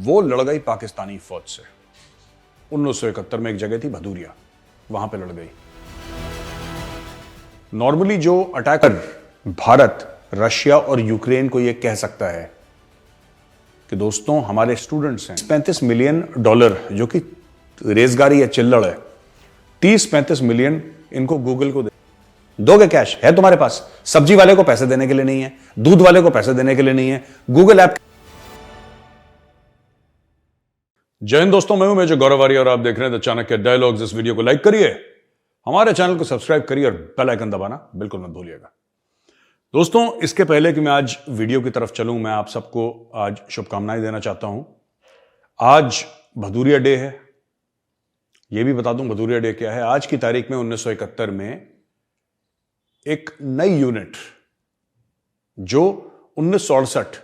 वो लड़ गई पाकिस्तानी फौज से। 1971 में एक जगह थी भदूरिया, वहां पे लड़ गई। नॉर्मली जो अटैकर भारत, रशिया और यूक्रेन को यह कह सकता है कि दोस्तों हमारे स्टूडेंट्स हैं, $35 मिलियन जो कि रेजगारी या चिल्लड़ है, 30-35 मिलियन इनको गूगल को दोगे कैश? है तुम्हारे पास? सब्जी वाले को पैसे देने के लिए नहीं है, दूध वाले को पैसे देने के लिए नहीं है, गूगल ऐप। जय हिंद दोस्तों, मैं हूं मेजर गौरव आर्य और आप देख रहे हैं द चाणक्य डायलॉग्स। इस वीडियो को लाइक करिए, हमारे चैनल को सब्सक्राइब करिए और बेल आइकन दबाना बिल्कुल मत भूलिएगा। दोस्तों, इसके पहले कि मैं आज वीडियो की तरफ चलूं, मैं आप सबको आज शुभकामनाएं देना चाहता हूं। आज भदूरिया डे है। यह भी बता दूं भदूरिया डे क्या है। आज की तारीख में 1971 में एक नई यूनिट जो 1968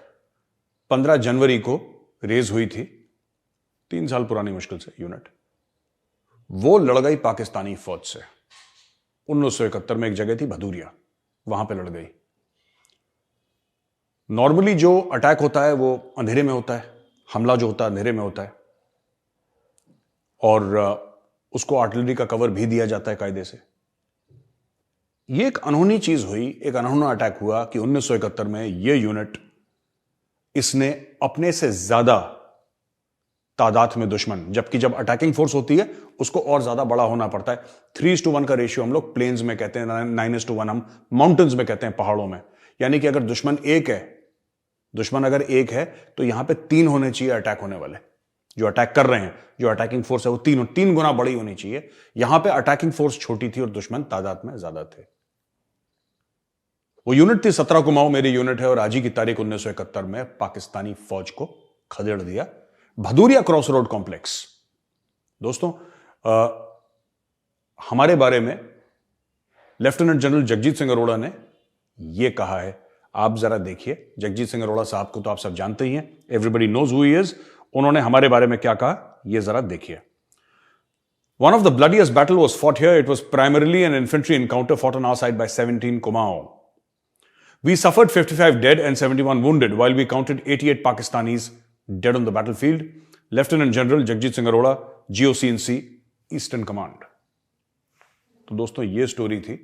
15 जनवरी को रेज हुई थी, 3 साल पुरानी मुश्किल से यूनिट, वो लड़ गई पाकिस्तानी फौज से। 1971 में एक जगह थी भदूरिया, वहां पे लड़ गई। नॉर्मली जो अटैक होता है वो अंधेरे में होता है, हमला जो होता है अंधेरे में होता है, और उसको आर्टिलरी का कवर भी दिया जाता है कायदे से। ये एक अनहोनी चीज हुई, एक अनहोना अटैक हुआ कि 1971 में ये यूनिट, इसने अपने से ज्यादा तादाद में दुश्मन, जबकि जब अटैकिंग फोर्स होती है उसको और ज्यादा बड़ा होना पड़ता है। 3:1 का रेशियो हम लोग प्लेन्स में कहते हैं, 9:1 हम माउंटेन्स में कहते हैं, पहाड़ों में। यानी कि अगर दुश्मन अगर एक है तो यहां पे 3 होने चाहिए अटैक होने वाले, जो अटैक कर रहे हैं, जो अटैकिंग फोर्स है वो 3 गुना बड़ी होनी चाहिए। यहां पे अटैकिंग फोर्स छोटी थी और दुश्मन तादाद में ज्यादा थे। वो यूनिट थी 17 कुमाऊं, मेरी यूनिट है, और आज ही की तारीख 1971 में पाकिस्तानी फौज को खदेड़ दिया भदूरिया क्रॉस रोड कॉम्प्लेक्स। दोस्तों, हमारे बारे में लेफ्टिनेंट जनरल जगजीत सिंह अरोड़ा ने यह कहा है, आप जरा देखिए। जगजीत सिंह अरोड़ा साहब को तो आप सब जानते ही हैं, everybody knows who he is. उन्होंने हमारे बारे में क्या कहा, यह जरा देखिए। One of the bloodiest battle was fought here. It was primarily an infantry encounter fought on our side by 17 Kumaon. We suffered 55 dead and 71 wounded, while we counted 88 Pakistanis dead on the battlefield. Lieutenant General Jagjit Singh Arora, GOC&C, Eastern Command. तो दोस्तों, ये story थी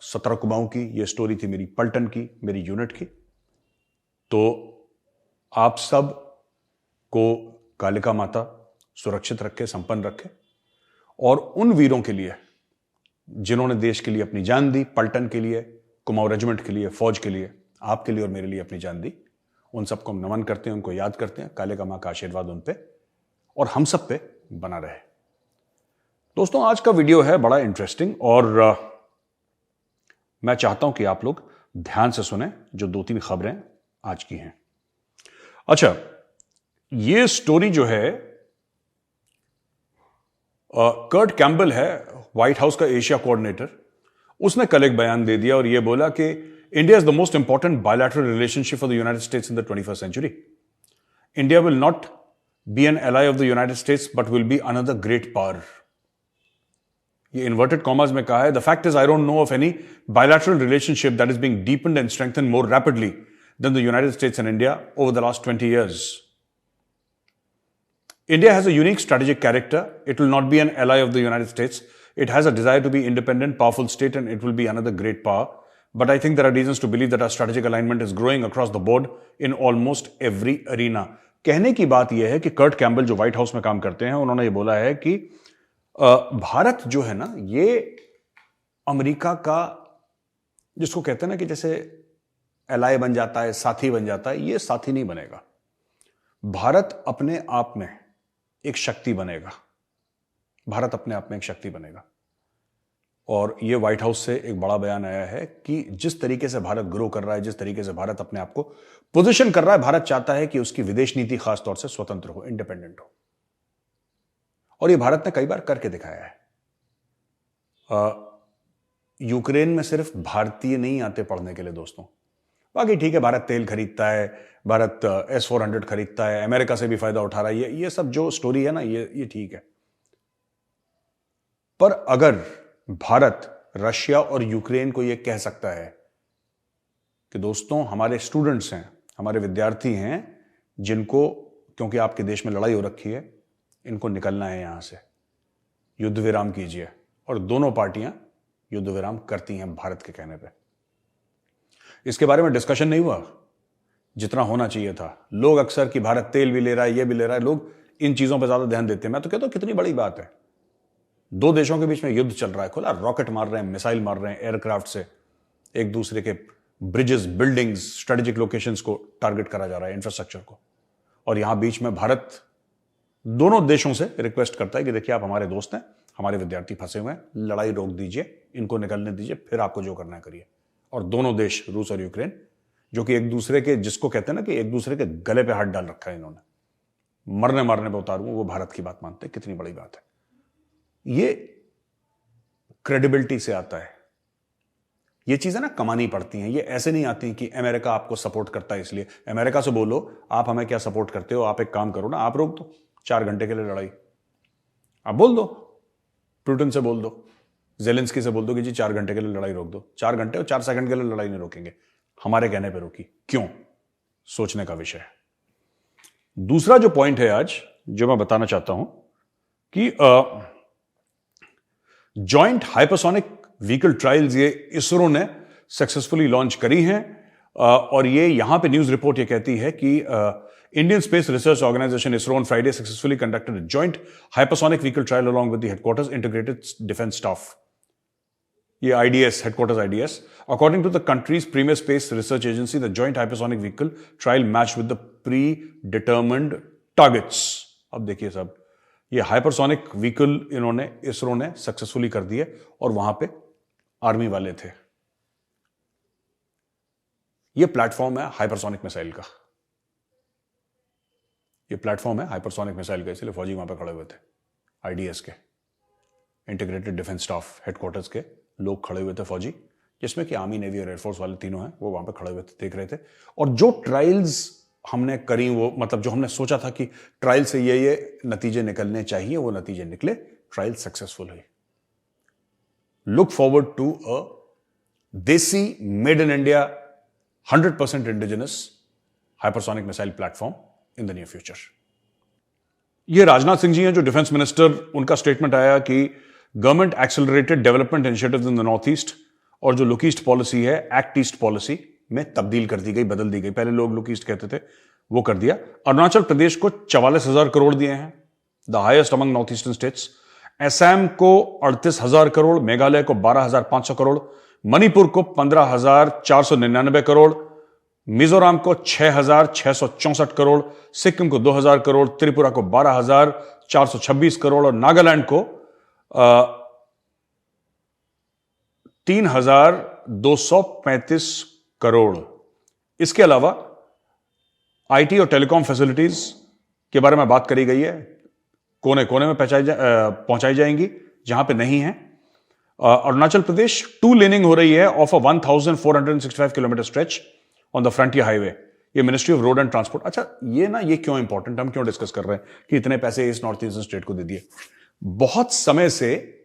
17 कुमाऊं की। ये story थी मेरी पलटन की, मेरी यूनिट की। तो आप सब को कालिका माता सुरक्षित रखे, संपन्न रखे, और उन वीरों के लिए जिन्होंने देश के लिए अपनी जान दी, पलटन के लिए, कुमाऊं रेजिमेंट के लिए, फौज के लिए, आपके लिए और मेरे लिए अपनी जान दी, उन सबको हम नमन करते हैं, उनको याद करते हैं। कालिका मां का आशीर्वाद उन पे और हम सब पे बना रहे। दोस्तों, आज का वीडियो है बड़ा इंटरेस्टिंग, और मैं चाहता हूं कि आप लोग ध्यान से सुने जो 2-3 खबरें आज की हैं। अच्छा, ये स्टोरी जो है, कर्ट कैम्बल है, व्हाइट हाउस का एशिया कोऑर्डिनेटर, उसने कल एक बयान दे दिया और यह बोला कि India is the most important bilateral relationship for the United States in the 21st century. India will not be an ally of the United States but will be another great power. ये inverted commas में कहा है। The fact is I don't know of any bilateral relationship that is being deepened and strengthened more rapidly than the United States and India over the last 20 years. India has a unique strategic character. It will not be an ally of the United States. It has a desire to be independent, powerful state, and it will be another great power. But I think there are reasons to believe that our strategic alignment is growing across the board in almost every arena. कहने की बात यह है कि Kurt Campbell जो white house में काम करते हैं, उन्होंने ये बोला है कि भारत जो है ना, ये अमेरिका का, जिसको कहते हैं ना कि जैसे एलाई बन जाता है, साथी बन जाता है, ये साथी नहीं बनेगा। भारत अपने आप में एक शक्ति बनेगा। भारत अपने आप में एक शक्ति बनेगा। और यह व्हाइट हाउस से एक बड़ा बयान आया है कि जिस तरीके से भारत ग्रो कर रहा है, जिस तरीके से भारत अपने आप को पोजीशन कर रहा है, भारत चाहता है कि उसकी विदेश नीति खास तौर से स्वतंत्र हो, इंडिपेंडेंट हो। और यह भारत ने कई बार करके दिखाया है। यूक्रेन में सिर्फ भारतीय नहीं आते पढ़ने के लिए दोस्तों, बाकी ठीक है, भारत तेल खरीदता है, भारत S-400 खरीदता है, अमेरिका से भी फायदा उठा रहा है, ये सब जो स्टोरी है ना, ये ठीक है। पर अगर भारत, रशिया और यूक्रेन को यह कह सकता है कि दोस्तों हमारे स्टूडेंट्स हैं, हमारे विद्यार्थी हैं, जिनको, क्योंकि आपके देश में लड़ाई हो रखी है, इनको निकलना है यहां से, युद्ध विराम कीजिए। और दोनों पार्टियां युद्ध विराम करती हैं भारत के कहने पे। इसके बारे में डिस्कशन नहीं हुआ जितना होना चाहिए था। लोग अक्सर कि भारत तेल भी ले रहा है, ये भी ले रहा है, लोग इन चीजों पर ज्यादा ध्यान देते हैं। मैं तो कहता हूं कितनी बड़ी बात है, दो देशों के बीच में युद्ध चल रहा है, खुला रॉकेट मार रहे हैं, मिसाइल मार रहे हैं एयरक्राफ्ट से, एक दूसरे के ब्रिजेस, बिल्डिंग्स, स्ट्रेटेजिक लोकेशंस को टारगेट करा जा रहा है, इंफ्रास्ट्रक्चर को। और यहां बीच में भारत दोनों देशों से रिक्वेस्ट करता है कि देखिए आप हमारे दोस्त हैं, हमारे विद्यार्थी फंसे हुए हैं, लड़ाई रोक दीजिए, इनको निकलने दीजिए, फिर आपको जो करना है करिए। और दोनों देश, रूस और यूक्रेन, जो कि एक दूसरे के, जिसको कहते हैं ना कि एक दूसरे के गले पे हाथ डाल रखा है इन्होंने, मरने मारने पे उतारू, वो भारत की बात मानते हैं। कितनी बड़ी बात है। ये क्रेडिबिलिटी से आता है। ये चीजें ना कमानी पड़ती हैं, ये ऐसे नहीं आती कि अमेरिका आपको सपोर्ट करता है इसलिए। अमेरिका से बोलो आप हमें क्या सपोर्ट करते हो, आप एक काम करो ना, आप रोक दो 4 घंटे के लिए लड़ाई। आप बोल दो, पुतिन से बोल दो, जेलेंस्की से बोल दो कि जी 4 घंटे के लिए लड़ाई रोक दो। 4 घंटे और 4 सेकंड के लिए लड़ाई नहीं रोकेंगे, हमारे कहने पे रोकी। क्यों? सोचने का विषय है। दूसरा जो पॉइंट है आज जो मैं बताना चाहता हूं कि जॉइंट हाइपरसोनिक व्हीकल ट्रायल्स ये इसरो ने सक्सेसफुली लॉन्च करी हैं। और ये यहां पे न्यूज रिपोर्ट ये कहती है कि Indian space research organisation ISRO on Friday successfully conducted a joint hypersonic vehicle trial along with the headquarters integrated defence staff. ये IDS, headquarters IDS. According to the country's premier space research agency, the joint hypersonic vehicle trial matched with the predetermined targets. अब देखिए साहब, ये hypersonic vehicle इन्होंने, इसरो ने successfully कर दिए और वहां पे आर्मी वाले थे। ये प्लेटफॉर्म है हाइपरसोनिक मिसाइल का, ये प्लेटफॉर्म है हाइपरसोनिक मिसाइल का, इसलिए फौजी वहां पे खड़े हुए थे, IDS के, इंटीग्रेटेड डिफेंस स्टाफ हेडक्वार्टर्स के लोग खड़े हुए थे, फौजी, जिसमें कि आर्मी, नेवी और एयरफोर्स वाले तीनों हैं, वो वहां पे खड़े हुए थे, देख रहे थे। और जो ट्रायल्स हमने करी, वो मतलब जो हमने सोचा था कि ट्रायल से ये नतीजे निकलने चाहिए, वो नतीजे निकले, ट्रायल सक्सेसफुल हुई। लुक फॉरवर्ड टू अ देसी, made in India, 100% indigenous hypersonic missile platform in the near future. ये राजनाथ सिंह जी हैं जो डिफेंस मिनिस्टर, उनका स्टेटमेंट आया कि government accelerated development initiatives in the north east, और जो लुक ईस्ट पॉलिसी है, एक्ट ईस्ट पॉलिसी में तब्दील कर दी गई, बदल दी गई। पहले लोग लुक ईस्ट कहते थे, वो कर दिया। अरुणाचल प्रदेश को 44,000 करोड़ दिए हैं, the highest among north eastern states. Assam को 38,000 करोड़, मेघालय को 12,500 करोड़, मणिपुर को 15,499 करोड़, मिजोरम को 6,664 करोड़, सिक्किम को 2,000 करोड़, त्रिपुरा को 12,426 करोड़ और नागालैंड को 3,235 करोड़। इसके अलावा IT और टेलीकॉम फैसिलिटीज के बारे में बात करी गई है, कोने कोने में पहुंचाई जाएंगी जहां पे नहीं है। अरुणाचल प्रदेश 2 लेनिंग हो रही है of a 1,465 kilometre stretch on the frontier highway. ये ministry of road and transport. अच्छा, ये ना, ये क्यों इंपॉर्टेंट, हम क्यों डिस्कस कर रहे हैं कि इतने पैसे इस नॉर्थ ईस्टर्न स्टेट को दे दिए? बहुत समय से,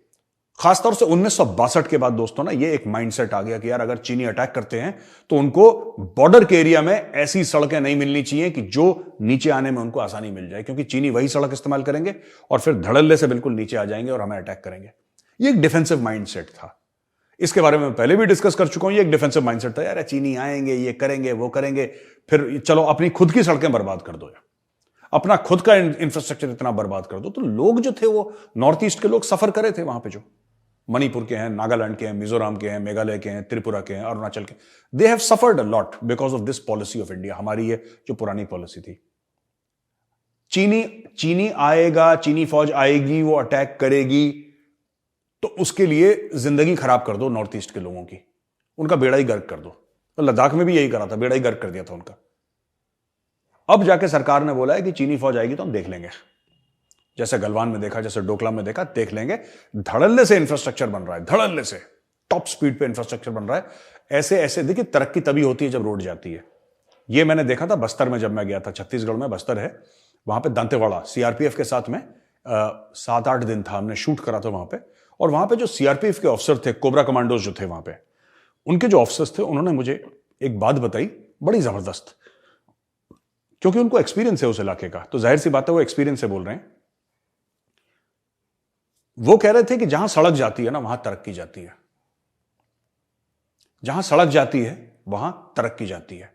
खासतौर से 1962 के बाद दोस्तों ना, ये एक माइंडसेट आ गया कि यार अगर चीनी अटैक करते हैं तो उनको बॉर्डर के एरिया में ऐसी सड़कें नहीं मिलनी चाहिए कि जो नीचे आने में उनको आसानी मिल जाए, क्योंकि चीनी वही सड़क इस्तेमाल करेंगे और फिर धड़ल्ले से बिल्कुल नीचे आ जाएंगे और हमें अटैक करेंगे। ये एक डिफेंसिव माइंडसेट था। इसके बारे में पहले भी डिस्कस कर चुका हूं। ये एक डिफेंसिव माइंडसेट था, यार चीनी आएंगे, ये करेंगे, वो करेंगे, फिर चलो अपनी खुद की सड़कें बर्बाद कर दो, अपना खुद का इंफ्रास्ट्रक्चर इतना बर्बाद कर दो। तो लोग जो थे वो नॉर्थ ईस्ट के लोग सफर करे थे वहां पे, जो मणिपुर के हैं, नागालैंड के हैं, मिजोरम के हैं, मेघालय के हैं, त्रिपुरा के हैं, अरुणाचल के, they have suffered a lot because of this policy of India. हमारी ये जो पुरानी पॉलिसी थी, चीनी आएगा, चीनी फौज आएगी, वो अटैक करेगी, तो उसके लिए जिंदगी खराब कर दो नॉर्थ ईस्ट के लोगों की, उनका बेड़ा ही गर्क कर दो। तो लद्दाख में भी यही करा था, बेड़ा ही गर्क कर दिया था उनका। अब जाके सरकार ने बोला है कि चीनी फौज आएगी तो हम देख लेंगे, जैसे गलवान में देखा, जैसे डोकलाम में देखा, देख लेंगे। धड़ल्ले से इंफ्रास्ट्रक्चर बन रहा है, धड़ल्ले से टॉप स्पीड पे इंफ्रास्ट्रक्चर बन रहा है। ऐसे ऐसे देखिए, तरक्की तभी होती है जब रोड जाती है। ये मैंने देखा था बस्तर में, जब मैं गया था, छत्तीसगढ़ में बस्तर है, वहां पे दंतेवाड़ा CRPF के साथ में 7-8 दिन था, हमने शूट करा था वहां पे। और वहां पे जो CRPF के ऑफिसर थे, कोबरा कमांडोज जो थे वहां पे, उनके जो ऑफिसर्स थे, उन्होंने मुझे एक बात बताई बड़ी जबरदस्त, क्योंकि उनको एक्सपीरियंस है उस इलाके का, तो जाहिर सी बात है वो एक्सपीरियंस से बोल रहे हैं। वो कह रहे थे कि जहां सड़क जाती है ना वहां तरक्की जाती है, जहां सड़क जाती है वहां तरक्की जाती है,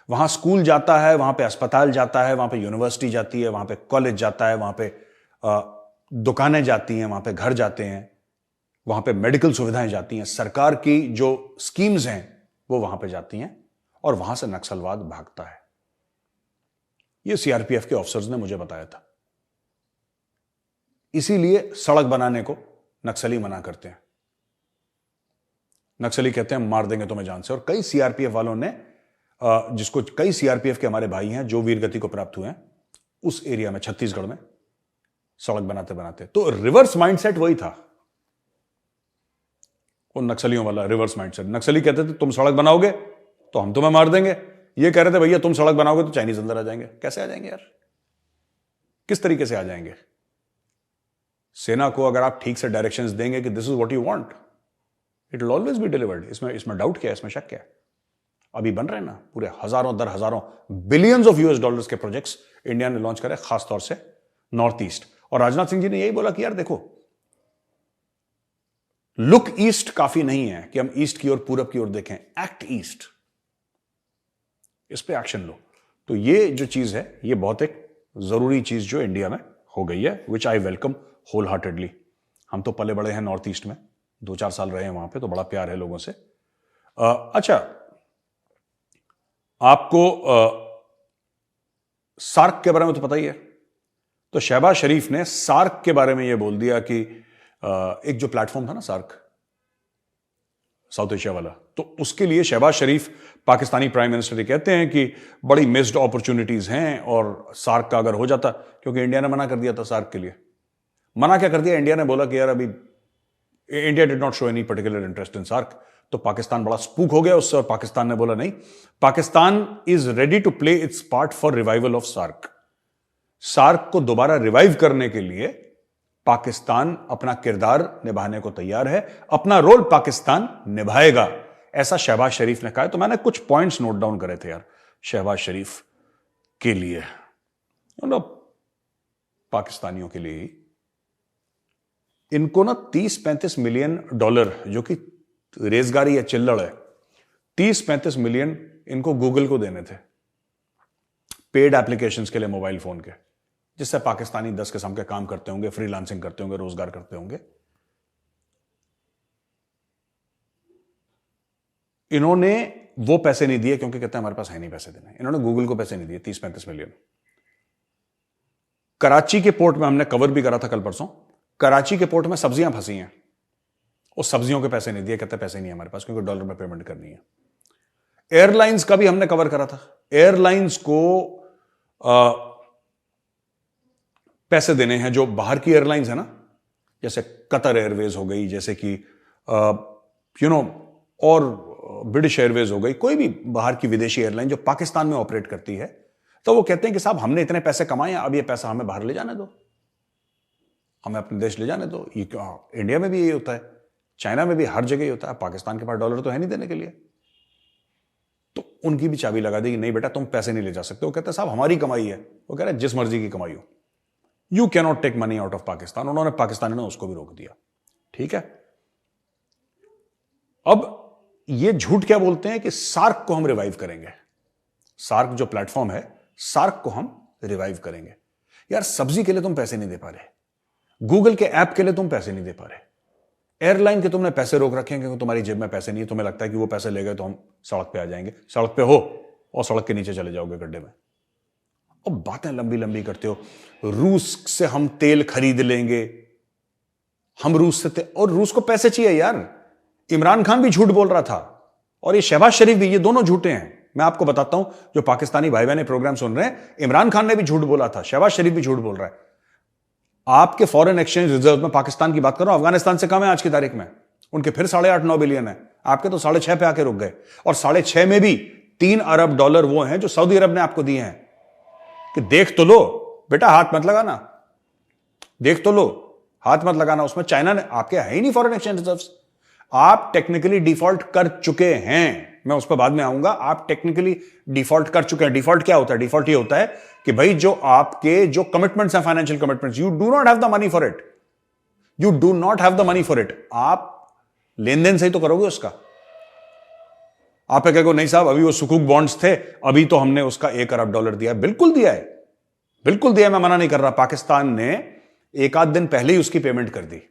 वहां स्कूल जाता है, वहां पे अस्पताल जाता है, वहां पे यूनिवर्सिटी जाती है, वहां पे कॉलेज जाता है, वहां पे दुकानें जाती हैं, वहां पे घर जाते हैं, वहां पे मेडिकल सुविधाएं जाती हैं, सरकार की जो स्कीम्स हैं वो वहां पे जाती हैं, और वहां से नक्सलवाद भागता है। ये सीआरपीएफ के ऑफिसर्स ने मुझे बताया था। इसीलिए सड़क बनाने को नक्सली मना करते हैं। नक्सली कहते हैं मार देंगे तुम्हें जान से। और कई सीआरपीएफ वालों ने, जिसको कई सीआरपीएफ के हमारे भाई हैं जो वीरगति को प्राप्त हुए हैं उस एरिया में, छत्तीसगढ़ में, सड़क बनाते बनाते, तो रिवर्स माइंडसेट वही था उन नक्सलियों वाला, रिवर्स माइंडसेट। नक्सली कहते थे तुम सड़क बनाओगे तो हम तुम्हें मार देंगे, ये कह रहे थे भैया तुम सड़क बनाओगे तो चाइनीज अंदर आ जाएंगे। कैसे आ जाएंगे यार, किस तरीके से आ जाएंगे? सेना को अगर आप ठीक से डायरेक्शंस देंगे कि this is what you want, it will always be delivered. इसमें डाउट क्या है, इसमें शक क्या है? अभी बन रहे हैं ना पूरे हजारों दर हजारों बिलियंस ऑफ यूएस डॉलर्स के प्रोजेक्ट्स इंडिया ने लॉन्च करे, खासतौर से नॉर्थ ईस्ट। और राजनाथ सिंह जी ने यही बोला कि यार देखो, लुक ईस्ट काफी नहीं है कि हम ईस्ट की ओर, पूरब की ओर देखें, एक्ट ईस्ट, इस पे एक्शन लो। तो ये जो चीज है, ये बहुत एक जरूरी चीज जो इंडिया में हो गई है, विच आई वेलकम होल हार्टेडली। हम तो पले बड़े हैं नॉर्थ ईस्ट में, 2-4 साल रहे हैं वहां पे, तो बड़ा प्यार है लोगों से। अच्छा, आपको सार्क के बारे में तो पता ही है। तो शहबाज शरीफ ने सार्क के बारे में यह बोल दिया कि एक जो प्लेटफॉर्म था ना सार्क, साउथ एशिया वाला, तो उसके लिए शहबाज शरीफ पाकिस्तानी प्राइम मिनिस्टर कहते हैं कि बड़ी मिस्ड अपॉर्चुनिटीज हैं, और सार्क का अगर हो जाता, क्योंकि इंडिया ने मना कर दिया था सार्क के लिए। मना क्या कर दिया? इंडिया ने बोला कि यार अभी India did not show any particular interest in SAARC. तो पाकिस्तान बड़ा स्पूक हो गया उससे, और पाकिस्तान ने बोला नहीं, Pakistan is ready to play its part for revival of SAARC. SAARC को दोबारा रिवाइव करने के लिए पाकिस्तान अपना किरदार निभाने को तैयार है, अपना रोल पाकिस्तान निभाएगा, ऐसा शहबाज शरीफ ने कहा। तो मैंने कुछ पॉइंट्स नोट डाउन करे थे यार शहबाज शरीफ के लिए, पाकिस्तानियों के लिए। इनको ना 30-35 मिलियन डॉलर, जो कि रेजगारी या चिल्लड़ है, 30-35 मिलियन इनको गूगल को देने थे पेड एप्लीकेशंस के लिए मोबाइल फोन के, जिससे पाकिस्तानी 10 किस्म के काम करते होंगे, फ्रीलांसिंग करते होंगे, रोजगार करते होंगे। इन्होंने वो पैसे नहीं दिए क्योंकि कहते हैं हमारे पास है नहीं पैसे देने। इन्होंने गूगल को पैसे नहीं दिए 30-35 मिलियन। कराची के पोर्ट में हमने कवर भी करा था कल परसों, कराची के पोर्ट में सब्जियां फंसी हैं, उस सब्जियों के पैसे नहीं दिए, कहते पैसे नहीं है हमारे पास क्योंकि डॉलर में पेमेंट करनी है। एयरलाइंस का भी हमने कवर करा था, एयरलाइंस को पैसे देने हैं जो बाहर की एयरलाइंस है ना, जैसे कतर एयरवेज हो गई, जैसे कि और ब्रिटिश एयरवेज हो गई, कोई भी बाहर की विदेशी एयरलाइन जो पाकिस्तान में ऑपरेट करती है, तो वो कहते हैं कि साहब हमने इतने पैसे कमाए हैं, अब ये पैसा हमें बाहर ले जाने दो, हमें अपने देश ले जाने दो। ये इंडिया में भी यही होता है, चाइना में भी, हर जगह ही होता है। पाकिस्तान के पास डॉलर तो है नहीं देने के लिए, तो उनकी भी चाबी लगा दी कि नहीं बेटा तुम पैसे नहीं ले जा सकते। वो कहते हैं साहब हमारी कमाई है। वो कह रहे हैं जिस मर्जी की कमाई हो, you can not take money out of Pakistan. उन्होंने, पाकिस्तानी ने उसको भी रोक दिया। ठीक है, अब ये झूठ क्या बोलते हैं कि सार्क को हम रिवाइव करेंगे, सार्क जो प्लेटफॉर्म है, सार्क को हम रिवाइव करेंगे। यार सब्जी के लिए तुम पैसे नहीं दे पा रहे, गूगल के ऐप के लिए तुम पैसे नहीं दे पा रहे, एयरलाइन के तुमने पैसे रोक रखे हैं क्योंकि तुम्हारी जेब में पैसे नहीं है। तुम्हें लगता है कि वो पैसे ले गए तो हम सड़क पे आ जाएंगे, सड़क पे हो और सड़क के नीचे चले जाओगे गड्ढे में। और बातें लंबी लंबी करते हो, रूस से हम तेल खरीद लेंगे, हम रूस से और रूस को पैसे चाहिए यार। इमरान खान भी झूठ बोल रहा था और ये शहबाज शरीफ भी, ये दोनों झूठे हैं। मैं आपको बताता हूं, जो पाकिस्तानी भाई बहन प्रोग्राम सुन रहे हैं, इमरान खान ने भी झूठ बोला था, शहबाज शरीफ भी झूठ बोल रहा है। आपके फॉरेन एक्सचेंज रिजर्व में पाकिस्तान की बात करो, अफगानिस्तान से कम है आज की तारीख में, उनके फिर 8.5-9 बिलियन है, आपके तो 6.5 पे आके रुक गए। और 6.5 में भी 3 अरब डॉलर वो हैं जो सऊदी अरब ने आपको दिए हैं कि देख तो लो बेटा, हाथ मत लगाना, देख तो लो, हाथ मत लगाना। उसमें चाइना ने, आपके है ही नहीं फॉरेन एक्सचेंज रिजर्व्स, आप टेक्निकली डिफॉल्ट कर चुके हैं। मैं उस पर बाद में आऊंगा। आप टेक्निकली डिफॉल्ट कर चुके हैं। डिफॉल्ट क्या होता है? डिफॉल्ट ये होता है कि भाई जो आपके जो कमिटमेंट्स हैं, financial commitments, you do not have the money for it. You do not have the money for it. आप लेन देन सही तो करोगे उसका। आप कहोगे नहीं साहब अभी वो सुकूक बॉन्ड्स थे, अभी तो हमने उसका $1 अरब दिया है। बिल्कुल दिया है, बिल्कुल दिया है, मैं मना नहीं कर रहा। पाकिस्तान ने एक आध दिन पहले ही उसकी पेमेंट कर दी,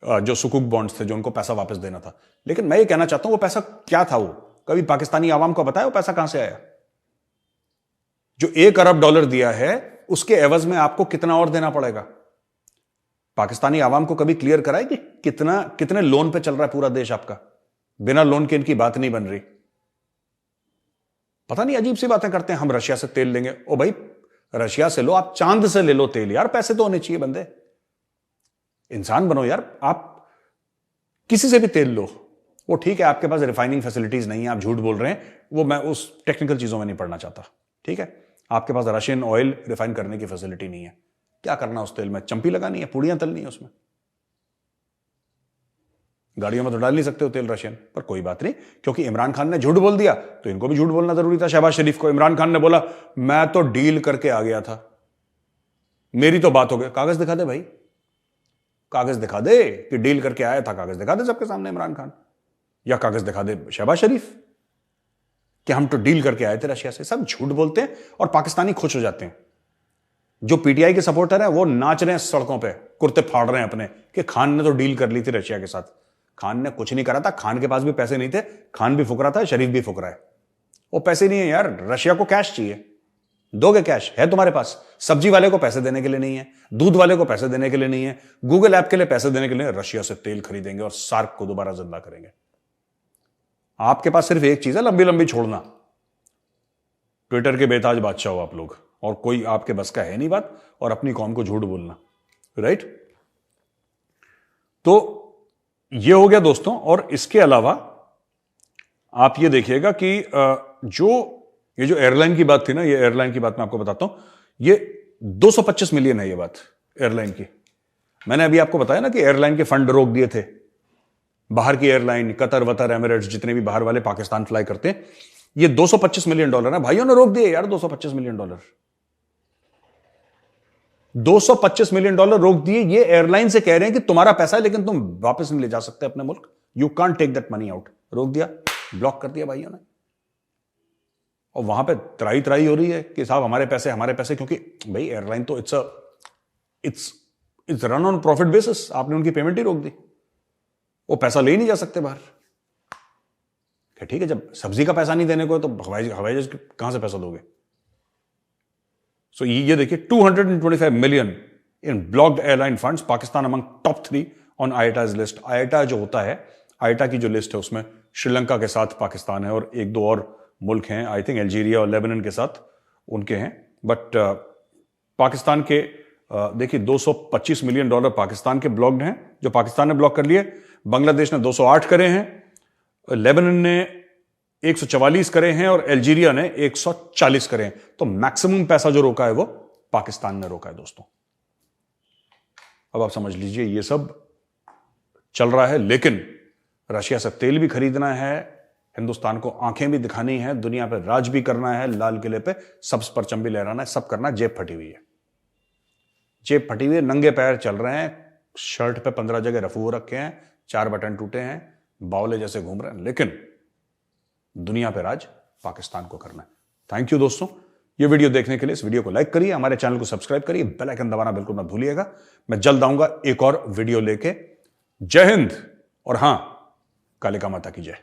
जो सुकूक बॉन्ड्स थे, जो उनको पैसा वापस देना था। लेकिन मैं ये कहना चाहता हूं वो पैसा क्या था? वो कभी पाकिस्तानी आवाम को बताया वो पैसा कहां से आया? जो $1 अरब दिया है उसके एवज में आपको कितना और देना पड़ेगा? पाकिस्तानी आवाम को कभी क्लियर कराए कि कितने लोन पे चल रहा है पूरा देश आपका? बिना लोन के इनकी बात नहीं बन रही। पता नहीं अजीब सी बातें करते हैं, हम रशिया से तेल लेंगे। ओ भाई रशिया से लो, आप चांद से ले लो तेल यार, पैसे तो होने चाहिए बंदे। इंसान बनो यार। आप किसी से भी तेल लो, वो ठीक है आपके पास रिफाइनिंग फैसिलिटीज नहीं है, आप झूठ बोल रहे हैं, वो मैं उस टेक्निकल चीजों में नहीं पढ़ना चाहता। ठीक है, आपके पास रशियन ऑयल रिफाइन करने की फैसिलिटी नहीं है, क्या करना उस तेल में? चंपी लगानी है, पूड़ियां तलनी है उसमें। गाड़ियों में तो डाल नहीं सकते हो तेल रशियन, पर कोई बात नहीं, क्योंकि इमरान खान ने झूठ बोल दिया तो इनको भी झूठ बोलना जरूरी था। शहबाज शरीफ को इमरान खान ने बोला मैं तो डील करके आ गया था, मेरी तो बात हो गई। कागज दिखा दे भाई, कागज दिखा दे कि डील करके आया था, कागज दिखा दे सबके सामने इमरान खान, या कागज दिखा दे शहबाज शरीफ कि हम तो डील करके आए थे रशिया से। सब झूठ बोलते हैं और पाकिस्तानी खुश हो जाते हैं। जो पीटीआई के सपोर्टर हैं वो नाच रहे हैं सड़कों पे, कुर्ते फाड़ रहे हैं अपने कि खान ने तो डील कर ली थी रशिया के साथ। खान ने कुछ नहीं करा था, खान के पास भी पैसे नहीं थे, खान भी फुक रहा था, शरीफ भी फुक रहा है। वो पैसे नहीं है यार, रशिया को कैश चाहिए, दोगे कैश? है तुम्हारे पास? सब्जी वाले को पैसे देने के लिए नहीं है, दूध वाले को पैसे देने के लिए नहीं है, गूगल ऐप के लिए पैसे देने के लिए रशिया से तेल खरीदेंगे और सार्क को दोबारा जिंदा करेंगे। आपके पास सिर्फ एक चीज है, लंबी लंबी छोड़ना। ट्विटर के बेताज बादशाह हो आप लोग, और कोई आपके बस का है नहीं बात, और अपनी कौम को झूठ बोलना। राइट? तो ये हो गया दोस्तों। और इसके अलावा आप ये देखिएगा कि ये जो एयरलाइन की बात थी ना, ये एयरलाइन की बात मैं आपको बताता हूं, ये 225 मिलियन है ये बात एयरलाइन की। मैंने अभी आपको बताया ना कि एयरलाइन के फंड रोक दिए थे, बाहर की एयरलाइन, कतर वतर एमिरेट्स, जितने भी बाहर वाले पाकिस्तान फ्लाई करते हैं, ये $225 मिलियन है। भाइयों ने रोक दिए यार $225 मिलियन। $225 मिलियन रोक दिए। ये एयरलाइन से कह रहे हैं कि तुम्हारा पैसा है लेकिन तुम वापस नहीं ले जा सकते अपने मुल्क, you can't take that money out. रोक दिया, ब्लॉक कर दिया भाइयों ने। और वहां पे त्राही त्राही हो रही है कि साहब हमारे पैसे, क्योंकि भाई एयरलाइन तो it's run on profit basis. आपने उनकी पेमेंट ही रोक दी, वो पैसा ले नहीं जा सकते बाहर। ठीक है, जब सब्जी का पैसा नहीं देने को है तो हवाई जहाज कहां से पैसा दोगे? सो ये देखिए 225 million in blocked airline funds, Pakistan among top 3 on IATA's लिस्ट। आईटा जो होता है, आईटा की जो लिस्ट है उसमें श्रीलंका के साथ पाकिस्तान है और एक दो और मुल्क हैं, आई थिंक अल्जीरिया और लेबनान के साथ उनके हैं। बट पाकिस्तान के देखिए $225 मिलियन पाकिस्तान के ब्लॉक्ड हैं, जो पाकिस्तान ने ब्लॉक कर लिए। बांग्लादेश ने 208 करे हैं, लेबनान ने 144 करे हैं और अल्जीरिया ने 140 करे हैं। तो मैक्सिमम पैसा जो रोका है वो पाकिस्तान ने रोका है दोस्तों। अब आप समझ लीजिए ये सब चल रहा है, लेकिन रशिया से तेल भी खरीदना है, हिंदुस्तान को आंखें भी दिखानी है, दुनिया पे राज भी करना है, लाल किले पे सब्ज परचम भी लहराना है, सब करना है। जेब फटी हुई है, जेब फटी हुई है, नंगे पैर चल रहे हैं, शर्ट पे 15 जगह रफू हो रखे हैं, 4 बटन टूटे हैं, बावले जैसे घूम रहे हैं, लेकिन दुनिया पे राज पाकिस्तान को करना है। थैंक यू दोस्तों, ये वीडियो देखने के लिए। इस वीडियो को लाइक करिए, हमारे चैनल को सब्सक्राइब करिए, बेल आइकन दबाना बिल्कुल मत भूलिएगा। मैं जल्द आऊंगा एक और वीडियो लेके। जय हिंद, और हां, कालिका माता की जय।